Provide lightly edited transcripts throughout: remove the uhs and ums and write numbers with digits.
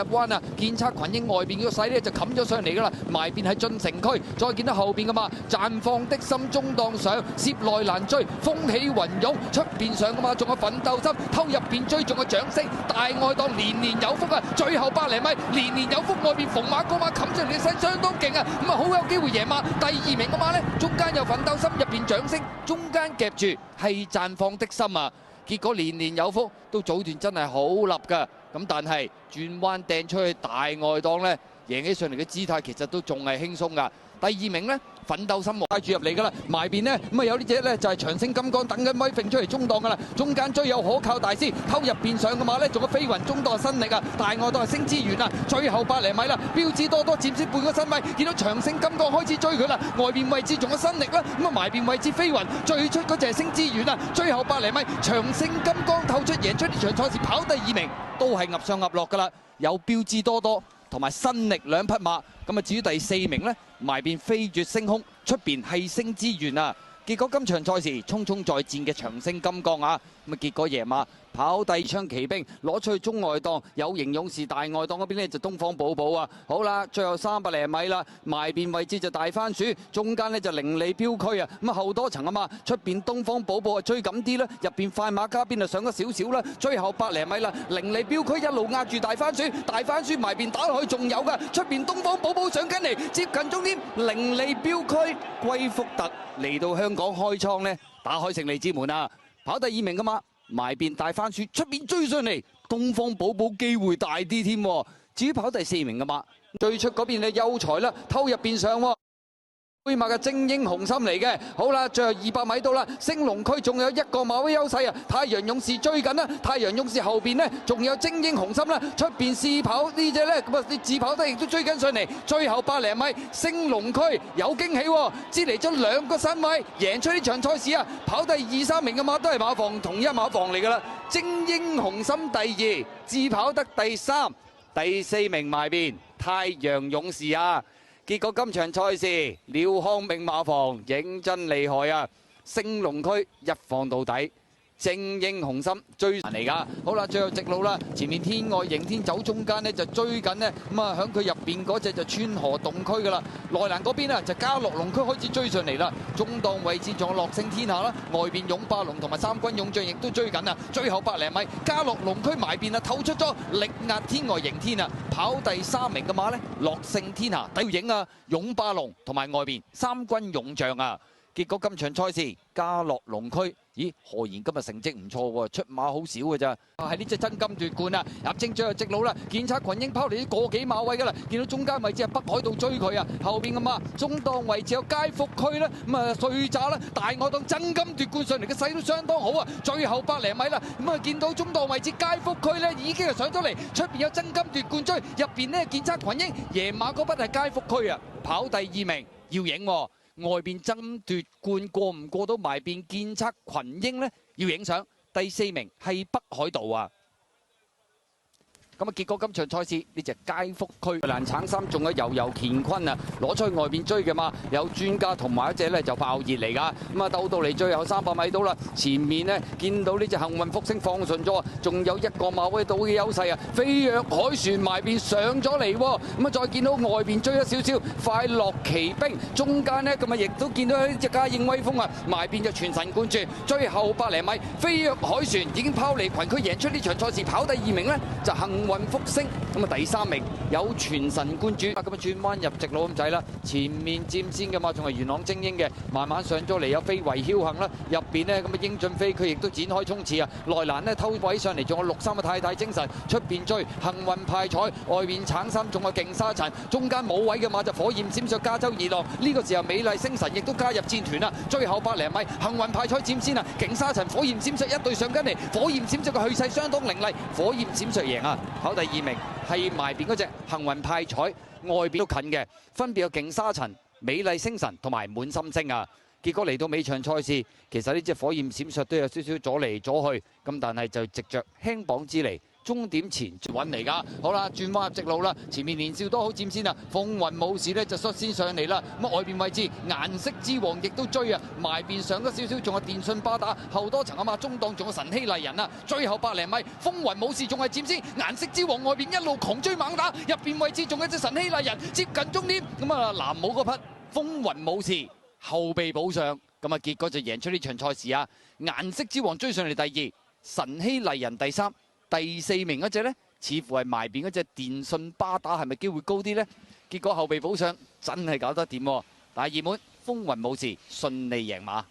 彎啊，建測群英外邊個勢咧就冚咗上嚟㗎啦，埋邊係進城區，再見到後邊㗎嘛，綻放的心中檔上，涉內難追，風起雲湧，出邊上㗎嘛，仲有奮鬥心，偷入邊追，仲有掌聲，大愛檔年年有福啊！最後百零米年年有福，外邊逢馬嗰馬冚上嚟嘅勢相當勁啊，咁啊好有機會贏馬。第2名嘅馬咧，中間有奮鬥心，入邊掌聲，中間夾住係綻放的心啊！結果年年有福，都早段真係好立㗎，咁但係轉彎掟出去大外檔咧，贏起上嚟嘅姿態其實都仲係輕鬆㗎。第2名呢，奮鬥心帶住入嚟㗎啦，埋邊呢，咁啊有呢隻呢，就係長勝金剛等緊威揈出嚟中檔㗎啦，中間追有可靠大師偷入邊上嘅馬呢，仲有飛雲中檔新力啊，大外檔係星之源啊，最後百零米啦，標誌多佔先半個身位，見到長勝金剛開始追佢啦，外邊位置仲有新力啦，咁啊埋邊位置飛雲最出嗰隻係星之源啊，最後百零米長勝金剛透出贏出呢場賽事跑第2名，都係鴨上鴨落㗎啦，有標誌多同埋新力2匹馬，咁啊至於第4名呢，埋邊飛越星空，出邊係星之源啊！結果今場賽事匆匆在戰嘅長勝金剛啊，咁啊結果贏馬跑第2槍騎兵攞出去中外檔，有型勇士大外檔嗰邊呢就東方寶寶啊！好啦，最後300零米啦，埋邊位置就大番薯，中間呢就伶俐標區啊，咁啊後多層啊嘛，出邊東方寶寶啊追緊啲啦，入邊快馬加邊啊上咗少少啦，最後100零米啦，伶俐標區一路壓住大番薯，大番薯埋邊打落去仲有㗎，出邊東方寶寶上緊嚟，接近終點，伶俐標區歸福特嚟到香港開倉呢，打開勝利之門啊！跑第2名㗎嘛。埋邊大番薯，出邊追上嚟，東方寶寶機會大啲添。至於跑第4名嘅馬，最出嗰邊嘅優才啦，偷入邊上喎。灰馬嘅精英雄心嚟嘅，好啦，最後200米到啦，升龍區仲有1個馬位優勢啊！太陽勇士追緊啦，太陽勇士後邊呢，仲有精英雄心啦，出邊試跑呢隻呢，咁啊啲自跑得亦都追緊上嚟，最後100零米升龍區有驚喜喎，支離咗2個身位，贏出呢場賽事啊！跑第2、3名嘅馬都係馬房同一馬房嚟㗎啦，精英雄心第2，自跑得第3，第4名埋邊太陽勇士啊！結果今場賽事，廖康明馬房認真厲害啊！升龍區一放到底，精英雄心追嚟㗎。好啦，最後直路啦，前面天外迎天走中間呢就追緊呢。咁啊響佢入邊嗰隻就川河洞區㗎啦。內欄嗰邊啊就嘉樂龍區開始追上嚟啦。中檔位置仲有樂勝天下啦，外邊勇霸龍同埋三軍勇將亦都追緊啊。最後100零米，嘉樂龍區埋邊啊透出咗力壓天外迎天啊！跑第3名嘅馬呢，樂勝天下底影啊，勇霸龍同埋外邊三軍勇將啊！結果今場賽事嘉樂龍區，咦何然今日成績唔錯喎，出馬好少嘅咋？係呢隻真金奪冠啊！入正最後直路啦，建測群英拋嚟啲個幾馬位㗎啦，見到中間位置係北海道追佢啊，後邊嘅馬中檔位置有佳福區啦，咁啊碎渣啦，大外檔真金奪冠上嚟嘅勢都相當好啊！最後100零米啦，咁啊見到中檔位置佳福區咧已經係上咗嚟，出邊有真金奪冠追，入邊呢建測群英贏馬嗰筆係佳福區啊，跑第2名要影喎。外邊爭奪冠過唔過到埋邊建測群英呢？要影相。第4名係北海道啊！咁啊，結果今場賽事呢隻佳福區蘭橙衫，仲有悠悠乾坤啊，攞出去外邊追嘅嘛，有專家同埋一隻咧就爆熱嚟㗎。咁啊鬥到嚟最後300米到啦，前面呢見到呢隻幸運福星放順咗，仲有1個馬位到嘅優勢啊！飛躍海船埋邊上咗嚟喎，咁啊再見到外邊追咗少少，快樂奇兵中間呢，咁啊亦都見到呢隻嘉應威風啊，埋邊就全神貫注，最後100零米飛躍海船已經拋離群區贏出呢場賽事，跑第2名呢，就幸運福星，咁啊第3名有全神貫注，咁啊轉彎入直路咁滯啦，前面佔先嘅嘛，仲係元朗精英嘅，慢慢上咗嚟有飛為僥倖啦，入邊呢，咁啊英俊飛佢亦都展開衝刺啊，內欄呢，偷位上嚟，仲有63嘅太太精神，出邊追幸運派彩，外邊橙衫仲有勁沙塵，中間冇位嘅馬就火焰閃爍加州二浪，呢個時候美麗星辰亦都加入戰團啦，最後100零米幸運派彩佔先啊，勁沙塵火焰閃爍一對上緊嚟，火焰閃爍嘅去勢相當凌厲，火焰閃爍贏啊，跑第2名係埋邊嗰隻幸運派彩，外邊都近嘅，分別有勁沙塵、美麗星辰同埋滿心星啊！結果嚟到尾場賽事，其實呢隻火焰閃爍都有少少阻嚟阻去，咁但係就藉着輕磅之利，終點前穩嚟㗎。好啦，轉彎入直路啦，前面年少多好佔先啊，風雲武士呢就率先上嚟啦。咁外邊位置顏色之王亦都追啊，埋邊上咗少少，仲有電信巴打後多層啊嘛，中檔仲有神希麗人啊，最後百零米風雲武士仲係佔先，顏色之王外邊一路狂追猛打，入邊位置仲有隻神希麗人接近終點，咁啊藍帽嗰匹風雲武士後備補上，咁啊結果就贏出呢場賽事啊！顏色之王追上嚟第二，神希麗人第三，第四名嗰隻呢，似乎係埋邊嗰隻電信巴打，係咪機會高啲呢？結果後備補上真係搞得掂喎！但係熱門風雲武士順利贏馬。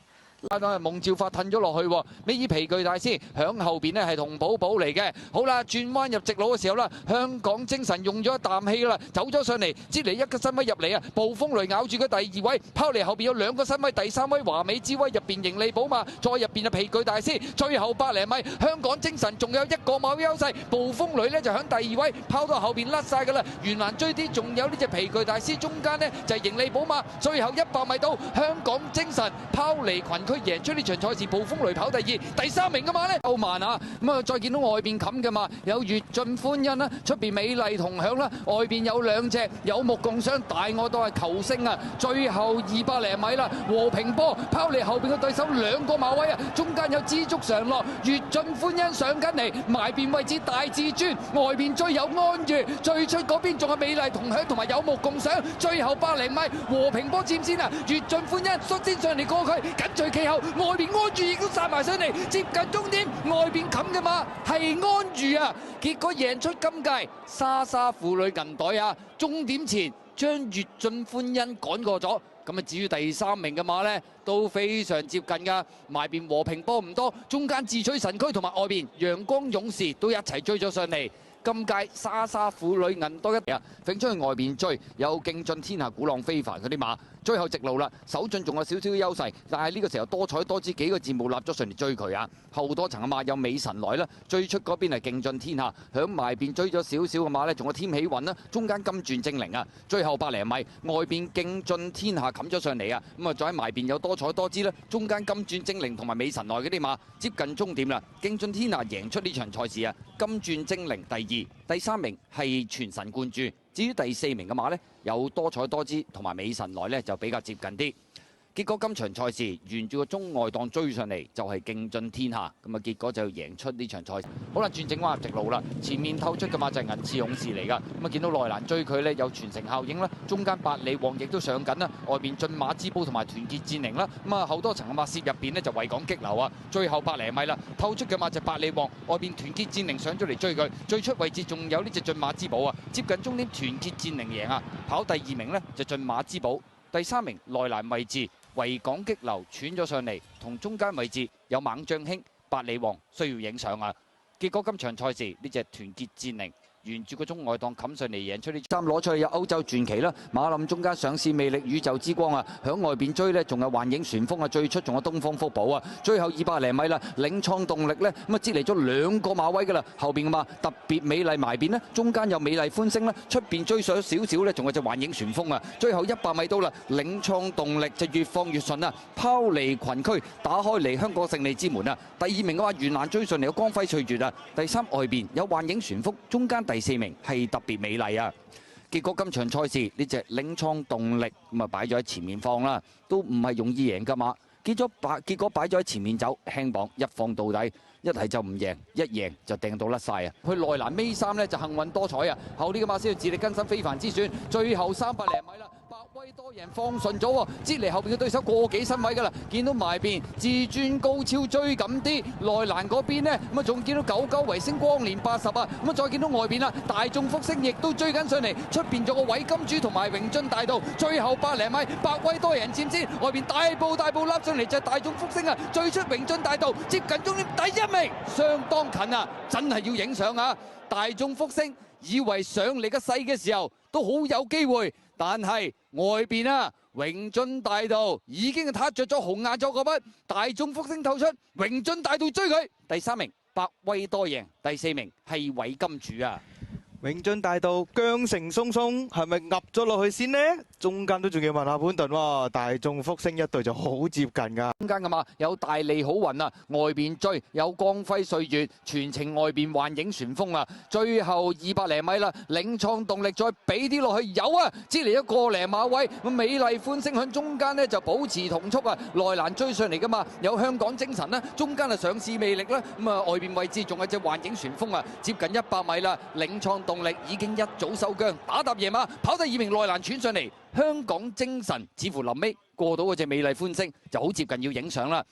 但係夢照發褪咗落去，尾爾皮具大師響後邊呢係同寶寶嚟嘅。好啦，轉彎入直路嘅時候啦，香港精神用咗一啖氣啦，走咗上嚟，接嚟一個身位入嚟啊！暴風雷咬住佢第二位，拋嚟後邊有兩個身位，第三位華美之威入邊盈利寶馬，再入邊啊皮具大師，最後百零米香港精神仲有一個馬優勢，暴風雷呢就響第二位，拋到後邊甩晒㗎啦。原欄追啲，仲有呢隻皮具大師，中間呢就係盈利寶馬，最後100米到香港精神拋離群。佢贏出呢場賽事，暴風雷跑第二，第三名嘅馬呢歐曼啊，咁啊再見到外邊冚嘅馬有越盡歡欣啦，出邊美麗同享啦，外邊有兩隻有目共賞，大我都係球星啊！最後200零米啦，和平波拋離後邊嘅對手兩個馬位啊，中間有知足常樂，越盡歡欣上緊嚟，埋邊位置大至尊，外邊最有安裕，最出嗰邊仲有美麗同享同埋有目共賞，最後100零米和平波佔先啊，越盡歡欣率先上嚟過佢，緊隨其後。外邊安裕亦都殺埋上嚟，接近終點，外邊冚嘅馬係安裕啊！結果贏出今屆莎莎婦女銀袋啊！終點前將越盡歡欣趕過咗。咁啊，至於第三名嘅馬呢，都非常接近噶，埋邊和平波唔多，中間智取神區同埋外邊陽光勇士都一齊追咗上嚟。今屆莎莎婦女銀多一啊，揈出去外邊追，有勁進天下鼓浪非凡嗰啲馬，最後直路啦，首進仲有少少優勢，但係呢個時候多彩多姿幾個字母立咗上嚟追佢啊，後多層嘅馬有美神來啦，最出嗰邊係勁進天下，響埋邊追咗少少嘅馬呢，仲有添起運啦，中間金鑽精靈啊，最後100零米外邊勁進天下冚咗上嚟啊，咁啊再喺埋邊有多彩多姿啦，中間金鑽精靈同埋美神來嗰啲馬接近終點啦，勁進天下贏出呢場賽事啊，金鑽精靈第二。第三名係全神貫注，至於第四名嘅馬呢，有多彩多姿同埋美神來呢就比較接近啲。結果今場賽事沿住個中外檔追上嚟就係勁進天下，咁啊結果就贏出呢場賽事。好啦，轉正彎入直路啦，前面透出嘅馬就係銀刺勇士嚟㗎，咁啊見到內欄追佢呢有傳承效應啦，中間百里旺亦都上緊啦，外邊駿馬之寶同埋團結戰寧啦，咁啊後多層嘅馬攝入邊呢就維港激流啊，最後100零米啦，透出嘅馬就百里旺，外邊團結戰寧上咗嚟追佢，最出位置仲有呢隻駿馬之寶啊，接近終點團結戰寧贏啊，跑第二名呢就駿馬之寶，第三名內欄位置。維港激流喘咗上嚟，同中間位置有猛將興、百里王需要影相啊！結果今場賽事呢隻團結戰寧沿住個中外檔冚上嚟贏出呢3攞出去有歐洲傳奇啦，馬林中間上市魅力宇宙之光啊，響外邊追呢仲有幻影旋風啊，最出仲有東方福寶啊，最後200零米啦，領創動力呢咁啊接嚟咗兩個馬位噶啦，後邊嘅馬特別美麗埋邊呢，中間有美麗歡聲啦，出邊追上少少呢，仲有隻幻影旋風啊，最後100米到啦，領創動力就越放越順啊，拋離群區打開嚟香港勝利之門啊，第二名嘅話原欄追上嚟有光輝歲月啊，第三外邊有幻影旋風，中間第4名係特別美麗啊！結果今場賽事呢隻領創動力咁啊擺咗喺前面放啦，都唔係容易贏㗎嘛。結果擺咗喺前面走，輕磅一放到底，一係就唔贏，一贏就掟到甩晒啊！去內欄尾3呢就幸運多彩啊！後呢個馬先要自力更生非凡之選，最後300零米啦。百威多贏放順咗喎，接嚟後邊嘅對手過幾身位㗎啦，見到埋邊至尊高超追緊啲，內欄嗰邊呢咁啊仲見到99維星光年80啊，咁啊再見到外邊啦，大眾福星亦都追緊上嚟，出邊仲有個偉金主同埋榮進大道，最後100零米百威多贏佔先，外邊大步笠上嚟就係大眾福星啊，最出榮進大道接近終點第1名，相當近啊，真係要影相啊！大眾福星以為上嚟個勢嘅時候都好有機會。但係外邊啊，榮進大道已經撻着咗紅眼咗嗰筆，大眾福星透出，榮進大道追佢，第3名百威多贏，第4名係偉金主啊！永津大道姜城松松係咪噏咗落去先呢？中間都仲要問下潘頓喎，大眾福星一隊就好接近㗎。中間噶嘛，有大利好運啊，外邊追有光輝歲月，全程外邊幻影旋風啊，最後200零米啦，領創動力再俾啲落去，有啊，支嚟一個零馬位，咁美麗歡星響中間呢就保持同速啊，內欄追上嚟噶嘛，有香港精神啦，中間啊上市魅力啦，咁啊外邊位置仲有隻幻影旋風啊，接近100米啦，領創動力已經一早收姜，打搭夜馬跑第2名內欄傳上嚟，香港精神似乎臨尾過到嗰隻美麗歡星就好接近要影相啦。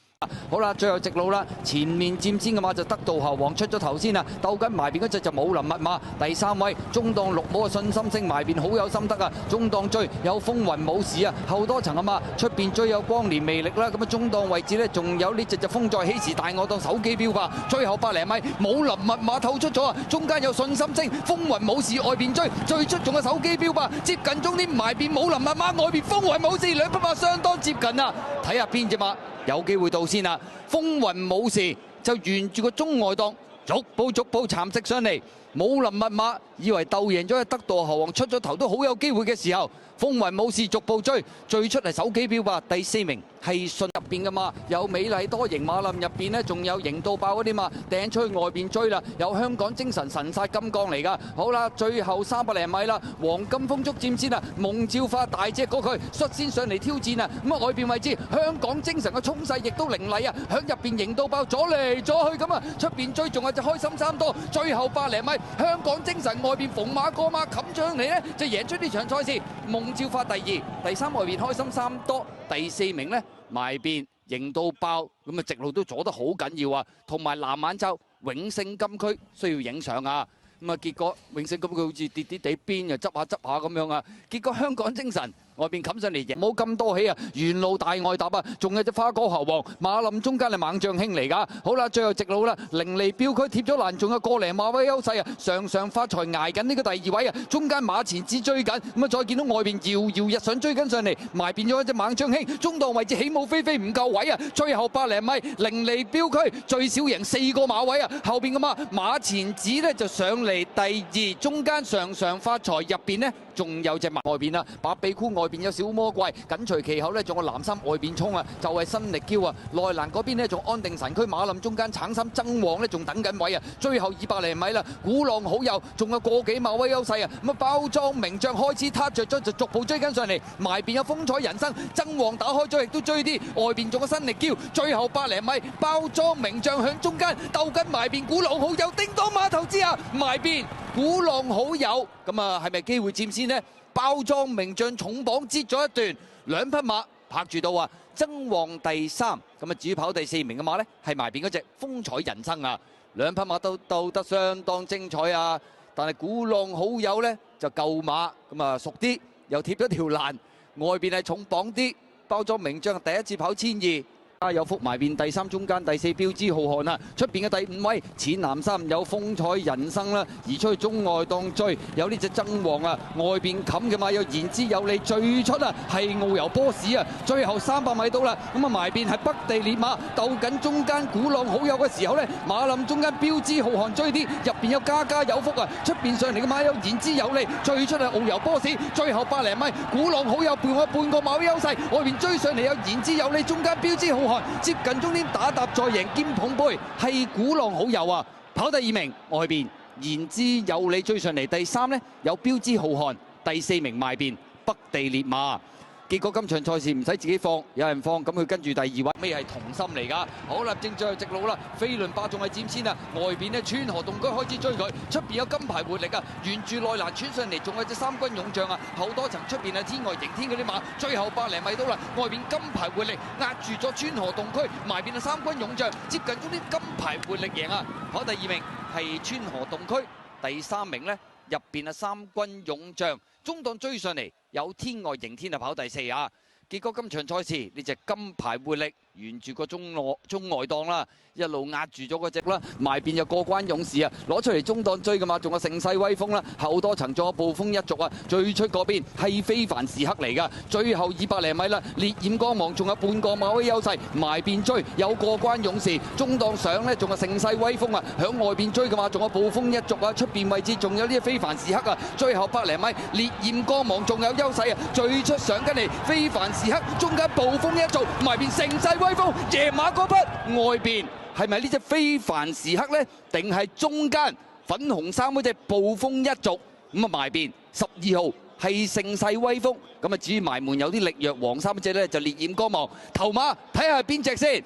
好啦，最後直路啦，前面佔先嘅馬就得道後王出咗頭先啦，鬥緊埋邊嗰隻就武林密碼，第3位中檔綠帽嘅信心星埋邊好有心得啊，中檔追有風雲冇事啊，後多層啊嘛，出邊追有光年魅力啦，咁啊中檔位置呢，仲有呢隻就風再起時大我當手機標吧，最後100零米武林密碼透出咗啊，中間有信心星風雲冇事外邊追，最出仲有手機標吧，接近終點埋邊武林密碼外邊風雲冇事，兩匹馬相當接近啊，睇下邊隻馬有機會到先啦，風雲冇事就沿住個中外檔逐步蠶食上嚟，武林密碼以為鬥贏咗得道後王出咗頭都好有機會嘅時候，風雲冇事逐步追，最出嚟手機標吧，第4名係順入邊嘅馬，有美麗多型馬林入邊呢，仲有型到爆嗰啲馬掟出去外邊追啦，有香港精神神殺金剛嚟㗎。好啦，最後300零米啦，黃金風速佔先啊，夢照花大隻過佢率先上嚟挑戰啊，咁啊外邊位置香港精神嘅衝勢亦都凌厲啊，響入邊型到爆左嚟左去咁啊，出邊追仲有隻開心3多，最後100零米香港精神外邊逢馬過馬冚上嚟呢，就贏出呢場賽事。夢照發第2，第3外邊開心3多，第4名呢埋邊型到爆，咁啊直路都阻得好緊要啊，同埋藍眼罩永勝金區需要影相啊，咁啊結果永勝金區好似跌跌地邊又執下咁樣啊，結果香港精神外邊冚上嚟，冇咁多起啊！沿路大外搭啊，仲有隻花果猴王馬林中間係猛將兄嚟㗎。好啦，最後直路啦，凌離標區貼咗欄，仲有個零馬位優勢啊！上上發財捱緊呢個第2位啊，中間馬前子追緊，咁啊再見到外邊搖搖日上追緊上嚟，埋變咗一隻猛將兄，中檔位置起舞飛飛唔夠位啊！最後100零米凌離標區最少贏4個馬位啊！後邊嘅馬前子呢就上嚟第2，中間上上發財入邊呢仲有隻馬外邊啊，把臂箍外邊有小魔怪，緊隨其後呢，仲有藍衫外邊衝啊，就係新力嬌啊！內欄嗰邊呢，仲安定神區馬林中間橙衫爭旺呢，仲等緊位啊！最後200零米啦，鼓浪好友仲有個幾馬威優勢啊！咁啊包裝名將開始撻着咗，就逐步追緊上嚟，埋邊有風采人生爭旺打開咗，亦都追啲外邊仲有新力嬌，最後100零米包裝名將響中間鬥緊埋邊鼓浪好友，叮當碼頭之下埋邊鼓浪好友，咁啊係咪機會佔先呢？包裝名將重磅擠咗一段，兩匹馬拍住到啊，爭旺第3，咁啊至於跑第4名嘅馬呢，係埋邊嗰隻風采人生啊，兩匹馬都鬥得相當精彩啊，但係鼓浪好友呢，就舊馬，咁啊熟啲，又貼咗條欄，外邊係重磅啲，包裝名將第1次跑1200。有福埋邊第3，中間第4標誌浩瀚啊，出邊嘅第5位淺藍衫有風采人生啦，而出去中外檔追有呢隻爭旺啊，外邊冚嘅馬有言之有理，最出啊係遨遊波士啊，最後300米到啦，咁啊埋邊係北地烈馬鬥緊中間鼓浪好友嘅時候呢，馬林中間標誌浩瀚追啲，入邊有家家有福啊，出邊上嚟嘅馬有言之有理，最出係遨遊波士，最後100零米鼓浪好友伴我半個馬優勢，外邊追上嚟有言之有理，中間標誌浩瀚接近終點打搭再贏兼捧杯，係鼓浪好友啊！跑第2名，外邊言之有理追上嚟，第3呢有標誌浩瀚，第4名埋邊北地烈馬。結果今場賽事唔使自己放，有人放，咁佢跟住第2位，咩係童心嚟㗎？好啦，正最後直路啦，飛輪霸仲係佔先啊！外邊呢川河洞區開始追佢，出邊有金牌活力啊！沿住內欄穿上嚟，仲有隻3軍勇將啊！後多層出邊係天外迎天嗰啲馬，最後100零米到啦，外邊金牌活力壓住咗川河洞區，埋邊係3軍勇將，接近終啲金牌活力贏啊！跑第2名係川河洞區，第3名呢入邊係3軍勇將，中檔追上嚟有天外迎天啊，跑第4啊！結果今場賽事呢隻金牌活力沿住個中外檔啦，一路壓住咗嗰隻啦，埋邊就過關勇士啊，攞出嚟中檔追噶嘛，仲有盛世威風啦，後多層仲有暴風一族啊，最出嗰邊係非凡時刻嚟㗎，最後200零米啦，烈焰光芒仲有半個馬位優勢，埋邊追有過關勇士，中檔上呢仲有盛世威風啊，響外邊追噶嘛，仲有暴風一族啊，出邊位置仲有呢啲非凡時刻啊，最後100零米烈焰光芒仲有優勢啊，最出上緊嚟非凡時刻，中間暴風一族，埋邊盛世威風，夜馬嗰匹外邊。係咪呢隻非凡時刻呢？定係中間粉紅衫嗰隻暴風一族咁啊？埋邊12號係盛世威風，咁啊至於埋門有啲力弱黃衫嗰隻呢，就烈焰光芒。頭馬睇下係邊隻先？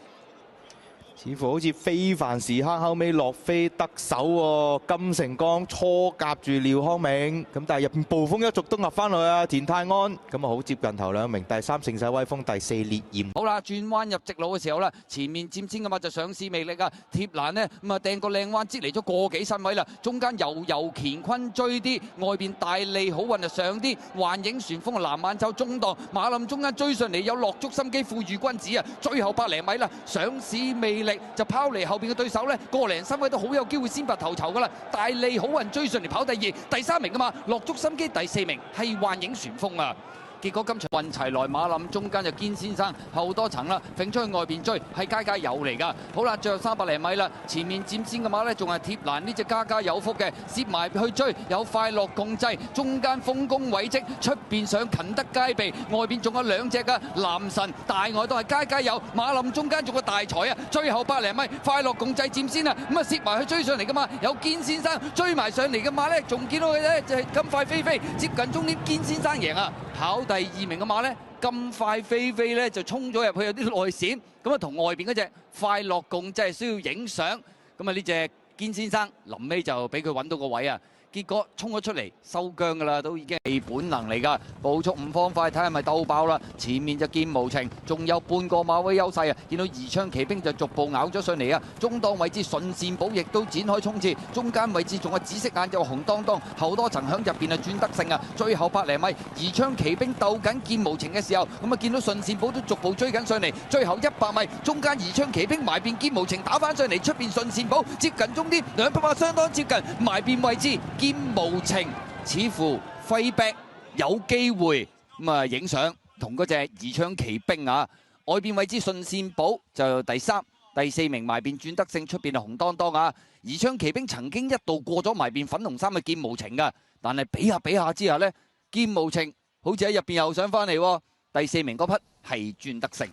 似乎好似非凡時刻後尾落飛得手喎，金城江初夾住廖康銘，咁但係入邊暴風一族都壓翻去啊，田泰安咁啊好接近頭兩名，第3盛世威風，第4烈焰。好啦，轉彎入直路嘅時候啦，前面佔先嘅嘛就上市魅力啊，貼欄呢咁啊掟個靚彎，擠嚟咗個幾身位啦，中間悠乾坤追啲，外邊大利好運就上啲，幻影旋風啊藍晚晝中檔，馬林中間追上嚟有落足心機富裕君子啊，最後100零米啦，上市魅力。就拋離後邊嘅對手呢，個零身位都好有機會先拔頭籌噶啦。大利好運追上嚟跑第2、第3名噶嘛，落足心機第4名係幻影旋風啊。結果今場運齊來馬林中間就堅先生後多層啦，揈出去外邊追係家家有嚟㗎。好啦，最後300零米啦，前面佔先嘅馬呢，仲係貼欄呢隻家家有福嘅，攝埋去追有快樂共濟，中間豐功偉績，出邊上勤德佳備，外邊仲有2隻㗎，男神大外都係家家有，馬林中間仲有大財啊！最後100零米快樂共濟佔先啊，咁啊攝埋去追上嚟㗎嘛，有堅先生追埋上嚟嘅馬呢，仲見到佢呢，就係金快飛飛接近終點，堅先生贏啊！跑第2名嘅馬呢，咁快飛飛呢就衝咗入去，有啲內閃，咁啊同外邊嗰隻快樂共濟需要影相，咁啊呢隻堅先生臨尾就俾佢揾到個位啊！結果衝咗出嚟收姜㗎啦，都已經係本能嚟㗎，步速唔方快，睇下係咪鬥爆啦！前面就見無情，仲有半個馬位優勢啊！見到宜昌奇兵就逐步咬咗上嚟啊！中檔位置順善寶亦都展開衝刺，中間位置仲有紫色眼就紅當當，後多層響入邊啊轉得勝啊！最後100零米，宜昌奇兵鬥緊見無情嘅時候，咁啊見到順善寶都逐步追緊上嚟，最後100米中間宜昌奇兵埋邊見無情打翻上嚟，出邊順善寶接近終點，2匹馬相當接近埋邊位置。見無情似乎揮逼有機會咁啊影相同嗰隻宜昌奇兵啊，外邊位置順善寶就第3、第4名埋邊轉得勝，出邊係紅當當啊！宜昌奇兵曾經一度過咗埋邊粉紅衫嘅見無情噶，但係比下之下呢，見無情好似喺入邊又上翻嚟喎，第4名嗰匹係轉得勝。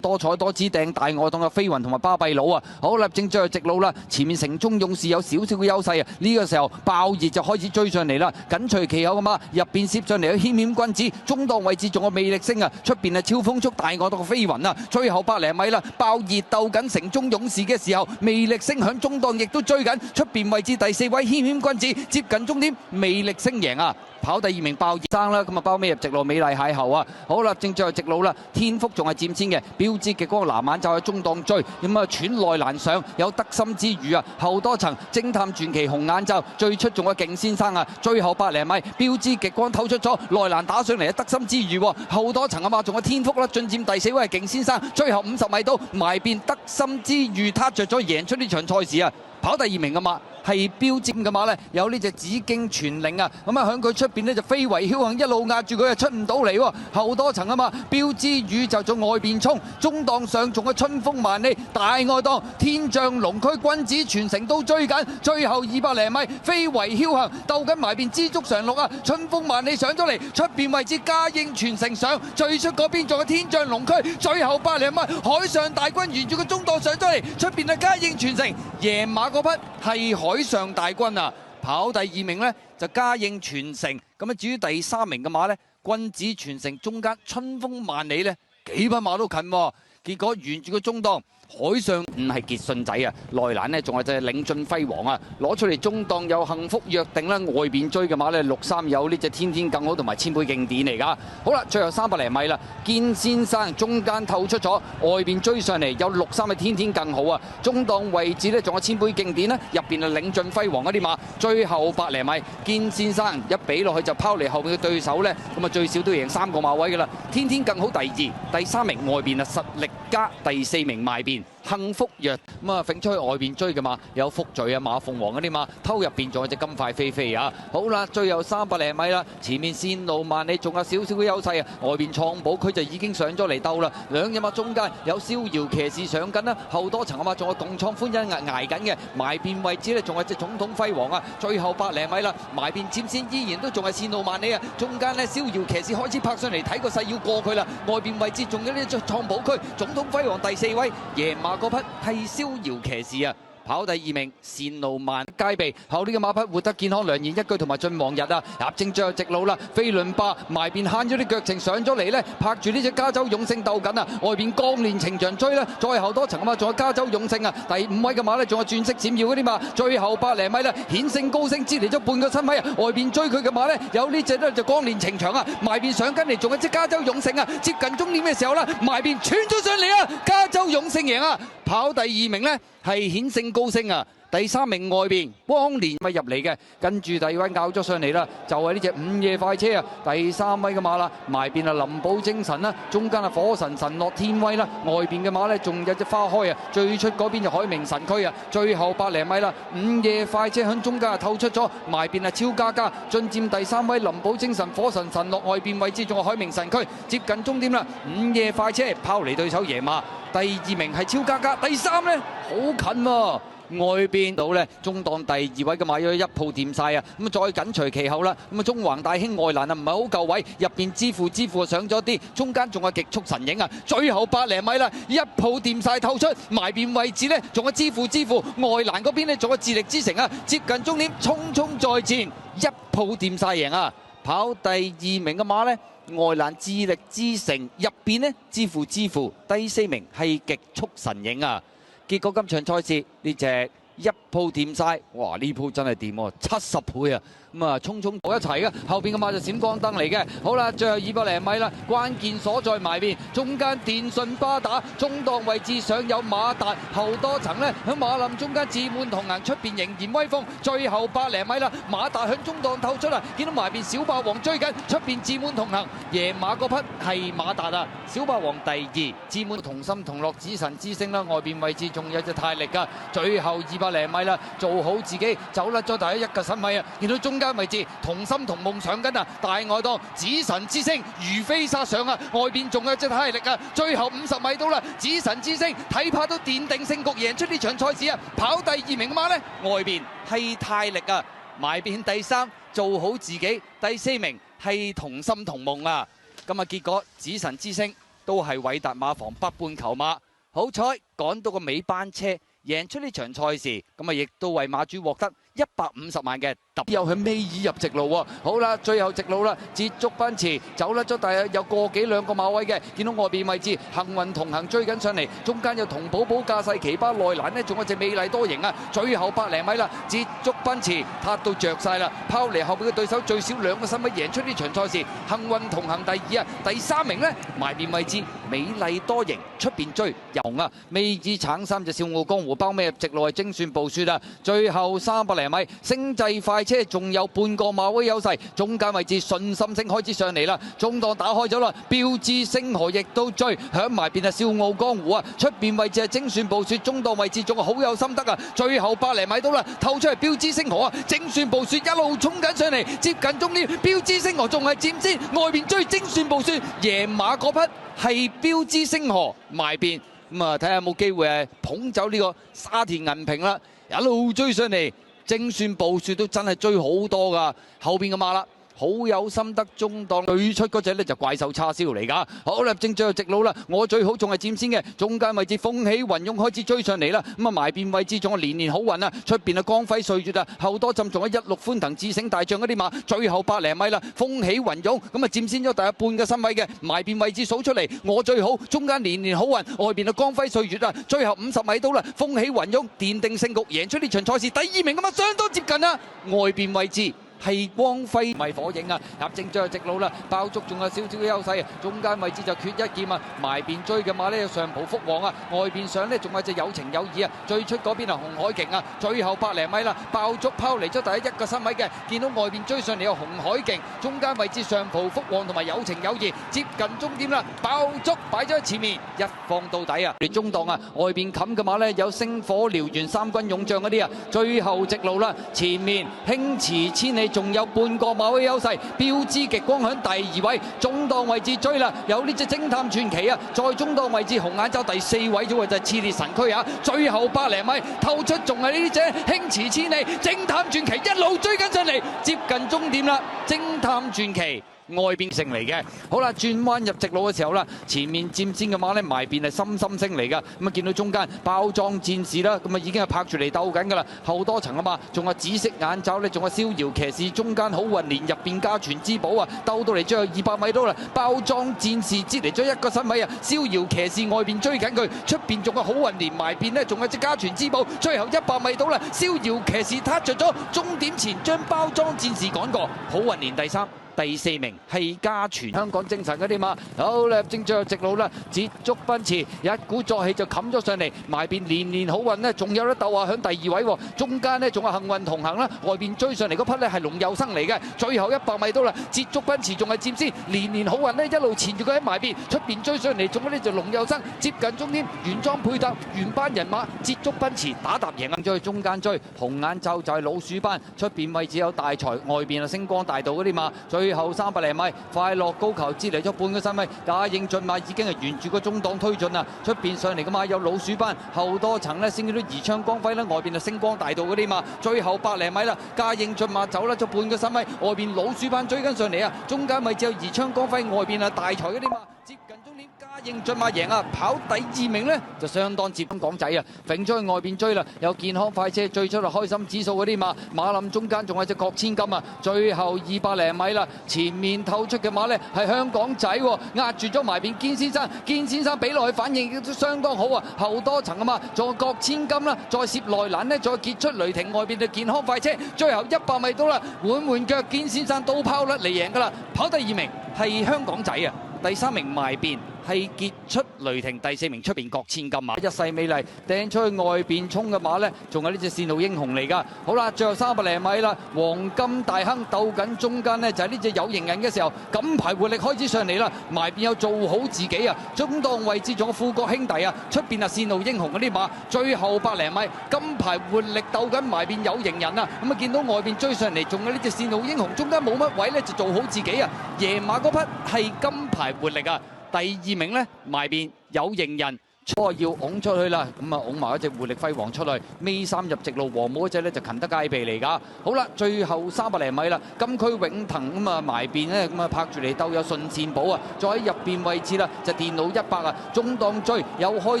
多彩多姿掟大外檔嘅飛雲同埋巴閉佬啊！好啦，正在直路啦，前面城中勇士有少少嘅優勢啊！呢個時候爆熱就開始追上嚟啦，緊隨其後嘅嘛，入邊攝上嚟嘅謙謙君子，中檔位置仲有魅力星啊，出邊係超風速大外檔嘅飛雲啊！最後100零米啦，爆熱鬥緊城中勇士嘅時候，魅力星響中檔亦都追緊，出邊位置第4位謙謙君子接近終點，魅力星贏啊！跑第2名爆熱生啦，咁啊包尾入直路美麗邂逅啊！好啦，正在直路啦，天福仲係佔先嘅，標誌極光藍晚就喺中檔追，咁啊喘內難上，有得心之餘啊，後多層偵探傳奇紅眼罩，最出仲有勁先生啊！最後100零米，標誌極光透出咗，內難打上嚟啊，得心之餘後多層啊嘛，仲有天福啦，進佔第4位係勁先生，最後50米到埋邊得心之餘撻着咗贏出呢場賽事啊！跑第2名嘅馬係標誌嘅馬呢，有呢隻紫荊傳令啊，咁啊響佢出邊呢，就飛為僥倖一路壓住佢啊出唔到嚟喎，後多層啊嘛，標誌宇宙在外邊衝，中檔上仲有春風萬里，大外檔天象龍區君子全城都追緊，最後200零米飛為僥倖鬥緊埋邊知足常樂啊，春風萬里上咗嚟，出邊位置嘉應全城上，最出嗰邊仲有天象龍區，最後100零米海上大軍沿住個中檔上咗嚟，出邊係嘉應全城贏馬嗰匹係海上大軍啊！跑第2名呢，就嘉應全城，咁啊至於第3名嘅馬呢，君子全城中間春風萬里呢，幾匹馬都近喎，結果沿住個中檔。海上係傑信仔啊，內欄呢仲有隻領進輝煌啊，攞出嚟中檔有幸福約定啦，外邊追嘅馬呢63有呢隻天天更好同埋千杯勁典嚟㗎。好啦，最後300零米啦，堅先生中間透出咗，外邊追上嚟有63嘅天天更好啊，中檔位置呢仲有千杯勁典啦，入邊係領進輝煌嗰啲馬，最後100零米，堅先生一比落去就拋離後面嘅對手呢，咁啊最少都贏3個馬位㗎啦，天天更好第2、第3名外邊啊實力加第4名埋邊。幸福藥咁啊，揈出去外邊追嘅馬有福聚啊、馬鳳凰嗰啲馬，偷入邊仲有隻金塊飛飛啊！好啦，最後300零米啦，前面線路萬里仲有少少嘅優勢啊，外邊創寶區就已經上咗嚟鬥啦，兩隻馬中間有逍遙騎士上緊啦，後多層啊嘛，仲有共創歡欣捱緊嘅，埋邊位置咧仲有隻總統輝煌啊，最後100零米啦，埋邊佔先依然都仲係線路萬里啊，中間咧逍遙騎士開始拍上嚟睇個勢要過佢啦，外邊位置仲有呢隻創寶區，總統輝煌第4位，贏馬嗰匹係逍遙騎士啊！跑第2名，線路萬皆備，後呢個馬匹活得健康，良言一句同埋進皇日啊！入正最後直路啦，飛輪霸埋邊慳咗啲腳程上咗嚟呢，拍住呢隻加州勇勝鬥緊啊！外邊鋼鍊情長追啦，再後多層啊嘛，仲有加州勇勝啊！第5位嘅馬呢，仲有鑽石閃耀嗰啲馬，最後100零米啦，顯勝高升支離咗半個身位啊！外邊追佢嘅馬呢，有呢隻呢就鋼鍊情長啊，埋邊上緊嚟，仲有隻加州勇勝啊！接近終點嘅時候啦，埋邊穿咗上嚟啊！加州勇勝贏啊！跑第2名呢，係顯勝高升啊！第3名外邊光年咪入嚟嘅，跟住第2位咬咗上嚟啦，就係呢隻午夜快車啊！第3位嘅馬啦，埋邊啊林寶精神啦，中間啊火神神樂天威啦，外邊嘅馬呢，仲有隻花開啊，最出嗰邊就海明神區啊，最後100零米啦，午夜快車響中間啊透出咗，埋邊啊超加加進佔第3位林寶精神火神神樂，外邊位置仲有海明神區，接近終點啦，午夜快車拋離對手野馬，第2名係超加加，第3呢，好近喎。外邊到咧，中檔第2位嘅馬咗一鋪掂晒啊！咁啊再緊隨其後啦，咁啊中橫大興外欄啊唔係好夠位，入邊支付上咗啲，中間仲有極速神影啊！最後100零米啦，一鋪掂晒透出，埋邊位置呢，仲有支付外欄嗰邊呢，仲有智力之城啊！接近終點，匆匆再戰，一鋪掂晒贏啊！跑第2名嘅馬呢，外欄智力之城，入邊呢，支付，第4名係極速神影啊！結果今場賽事呢隻一鋪掂晒，哇！呢鋪真係掂喎，70倍啊！咁啊，匆匆到一齊嘅，後邊嘅馬就閃光燈嚟嘅。好啦，最後200零米啦，關鍵所在埋邊，中間電信巴打，中檔位置上有馬達，後多層呢，喺馬林中間自滿同行，出邊仍然威風。最後100零米啦，馬達響中檔透出啦，見到埋邊小霸王追緊，出邊自滿同行，贏馬嗰匹係馬達啊！小霸王第2，自滿同心同樂子神之星啦，外邊位置仲有隻泰力噶。最後200零米啦，做好自己，走甩咗第1個身位啊！見到中間位置同心同夢上緊啊！大外檔子神之星如飛殺上啊！外邊仲有隻泰力啊！最後50米到啦，子神之星睇怕都奠定勝局，贏出呢場賽事啊！跑第2名嘅馬呢，外邊係泰力啊，埋邊第3，做好自己，第4名係同心同夢啊！今日結果子神之星都係偉達馬房北半球馬，好彩趕到個尾班車，贏出呢場賽事，咁啊亦都為馬主獲得150萬嘅特別，又向尾二入直路喎。好啦，最後直路啦，捷足奔馳走甩咗，大約有個幾兩個馬位嘅，見到外邊位置幸運同行追緊上嚟，中間有同寶寶駕駛奇葩內欄呢，仲有隻美麗多型啊！最後100零米啦，捷足奔馳撻到着晒啦，拋離後邊嘅對手最少2個身位，贏出呢場賽事。幸運同行第2啊，第3名呢，埋邊位置美麗多型，出邊追油啊！尾二橙衫就笑傲江湖，包尾入直路係精算暴雪啊！最後300零米，星際快車仲有半個馬位優勢，中間位置信心星開始上嚟啦，中檔打開咗啦，標誌星河亦都追，響埋邊啊笑傲江湖啊，出邊位置係精算暴雪，中檔位置仲係好有心得啊，最後100零米到啦，透出嚟標誌星河啊，精算暴雪一路衝緊上嚟，接近終點，標誌星河仲係佔先，外邊追精算暴雪，贏馬嗰匹係標誌星河埋邊，咁啊睇下有冇機會係捧走呢個沙田銀屏啦，一路追上嚟。精算暴雪都真係追好多㗎，後邊嘅馬啦，好有心得，中檔對出嗰隻呢就怪獸叉燒嚟㗎。好啦，正最後直路啦，我最好仲係佔先嘅，中間位置風起雲湧開始追上嚟啦，咁啊埋邊位置仲有年年好運啊，出邊啊光輝歲月啊，後多陣仲有16歡騰智醒大將嗰啲馬，最後100零米啦，風起雲湧，咁啊佔先咗第一半嘅身位嘅，埋邊位置數出嚟，我最好，中間年年好運，外邊啊光輝歲月啊，最後50米到啦，風起雲湧，奠定勝局，贏出呢場賽事第2名咁啊，相當接近啊，外邊位置係光輝唔係火影啊！入正最後直路啦，爆竹仲有少少嘅優勢啊！中間位置就缺一劍啊，埋邊追嘅馬呢，上浦福王啊，外邊上呢，仲有隻有情有義啊！最出嗰邊啊紅海勁啊，最後百零米啦，爆竹拋離咗第一個身位嘅，見到外邊追上嚟有紅海勁，中間位置上浦福王同埋有情有義接近終點啦，爆竹擺咗喺前面，一放到底啊！嚟中檔啊，外邊冚嘅馬呢，有星火燎原三軍勇將嗰啲啊，最後直路啦，前面輕馳千里仲有半個馬位優勢，標誌極光響第二位，中檔位置追啦，有呢隻偵探傳奇啊，在中檔位置紅眼罩第四位咗嘅就係熾烈神驅啊，最後百零米透出仲係呢隻輕馳千里，偵探傳奇一路追緊上嚟，接近終點啦，偵探傳奇。外邊勝嚟嘅，好啦，轉彎入直路嘅時候啦，前面佔先嘅馬呢，埋邊係深深星嚟㗎，咁啊見到中間包裝戰士啦，咁啊已經係拍住嚟鬥緊㗎啦，後多層啊嘛，仲有紫色眼罩呢，仲有逍遙騎士，中間好運連入邊家傳之寶啊，鬥到嚟最後200米到啦，包裝戰士擠嚟咗一個身位啊，逍遙騎士外邊追緊佢，出邊仲有好運連埋邊呢，仲有隻家傳之寶，最後100米到啦，逍遙騎士撻着咗，終點前將包裝戰士趕過，好運連第3。第4名係家傳香港精神嗰啲馬，好啦，正最後直路啦，捷足奔馳，一鼓作氣就冚咗上嚟，埋邊年年好運呢，仲有得鬥啊，響第2位喎，中間呢仲有幸運同行啦，外邊追上嚟嗰匹呢係龍佑生嚟嘅，最後100米到啦，捷足奔馳仲係佔先，年年好運呢一路纏住佢喺埋邊，出邊追上嚟仲有呢就龍佑生，接近終點，原裝配搭原班人馬，捷足奔馳打搭贏啊，再中間追，紅眼罩就係老鼠班，出邊位置有大財，外邊啊星光大道嗰啲馬。最後300零米，快樂高球接嚟咗半個身位，嘉應駿馬已經係沿住個中檔推進啦。出邊上嚟嘅馬有老鼠班，後多層呢，先見到宜昌光輝啦，外邊就星光大道嗰啲馬。最後100零米啦，嘉應駿馬走甩咗半個身位，外邊老鼠班追緊上嚟啊，中間位置有宜昌光輝，外邊啊大財嗰啲馬。接近終點，嘉應駿馬贏啊！跑第2名呢，就相當接近港仔啊，揈咗去外邊追啦。有健康快車最出嚟開心指數嗰啲馬，馬林中間仲有隻郭千金啊。最後200零米啦，前面透出嘅馬呢係香港仔喎，壓住咗埋邊堅先生，堅先生俾落去反應都相當好啊。後多層啊嘛，仲有郭千金啦，再攝內欄呢，再結出雷霆，外邊就健康快車。最後100米到啦，換腳堅先生都拋甩嚟贏㗎啦，跑第2名係香港仔啊。第3名埋邊係傑出雷霆，第4名出邊郭千金馬，一世美麗掟出去外邊衝嘅馬呢，仲有呢隻線路英雄嚟㗎。好啦，最後300零米啦，黃金大亨鬥緊中間呢，就係呢隻有型人嘅時候，金牌活力開始上嚟啦，埋邊有做好自己啊，中檔位置仲有富國兄弟啊，出邊啊線路英雄嗰啲馬，最後100零米金牌活力鬥緊埋邊有型人啊，咁啊見到外邊追上嚟，仲有呢隻線路英雄，中間冇乜位呢，就做好自己啊，贏馬嗰匹係金牌活力啊，第2名呢，埋邊有型人。初要拱出去啦，咁啊拱埋一隻活力輝煌出去，尾3入直路黃帽嗰隻咧就勤得街鼻嚟㗎。好啦，最後300零米啦，金區永騰咁啊埋邊咧咁啊拍住嚟鬥有順善寶啊，再喺入邊位置啦就電腦100啊，中檔追有開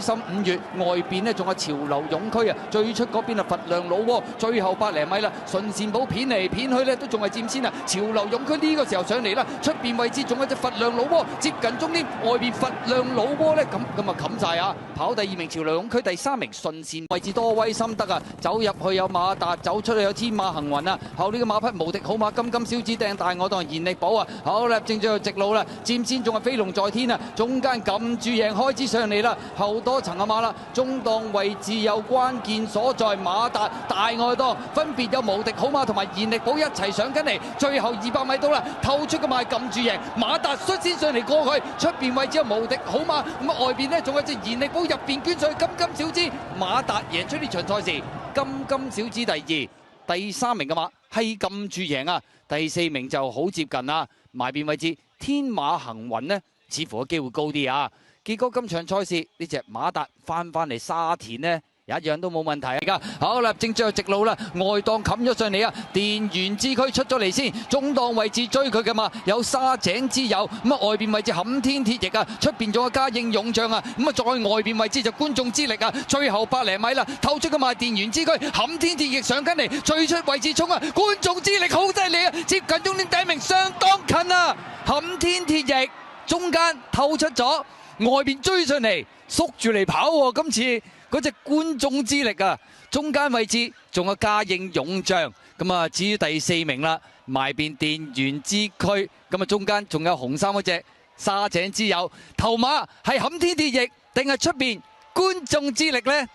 心5月，外邊呢仲有潮流勇區啊，最出嗰邊啊佛亮老窩，最後100零米啦，順善寶片嚟片去咧都仲係佔先啊，潮流勇區呢個時候上嚟啦，出邊位置仲有隻佛亮老窩，接近終點，外邊佛亮老窩咧咁啊冚晒啊！跑第2名潮流勇區，第3名順善位置多威心得啊，走入去有馬達，走出去有天馬行雲啊，後呢個馬匹無敵好馬金金小子掟大我當賢力寶啊，好啦，正最後直路啦，佔先仲係飛龍在天啊，中間撳住贏開始上嚟啦，後多層啊馬啦，中檔位置有關鍵所在，馬達大外檔分別有無敵好馬同埋賢力寶一齊上緊嚟，最後200米到啦，透出嘅馬撳住贏，馬達率先上嚟過佢，出邊位置有無敵好馬，咁啊外邊呢仲有隻賢力寶入邊捐上去金金小子，馬達贏出呢場賽事，金金小子第2，第3名嘅馬係撳住贏啊，第4名就好接近啦，埋邊位置天馬行雲呢，似乎個機會高啲啊。結果今場賽事呢隻馬達翻嚟沙田呢，一樣都冇問題㗎。好啦，正最後直路啦，外檔冚咗上嚟啊，電源之區出咗嚟先，中檔位置追佢嘅嘛，有沙井之友，咁啊外邊位置冚天鐵翼啊，出邊仲有嘉應勇將啊，咁啊再外邊位置就觀眾之力啊，最後100零米啦，透出嘅嘛電源之區，冚天鐵翼上緊嚟，最出位置衝啊，觀眾之力好犀利啊，接近終點第1名相當近啊，冚天鐵翼中間透出咗，外邊追上嚟，縮住嚟跑喎，今次。嗰隻觀眾之力啊，中間位置仲有嘉應勇將，咁啊至於第4名啦，埋邊電源之區，咁啊中間仲有紅衫嗰隻沙井之友，頭馬係撼天鐵翼定係出邊觀眾之力呢？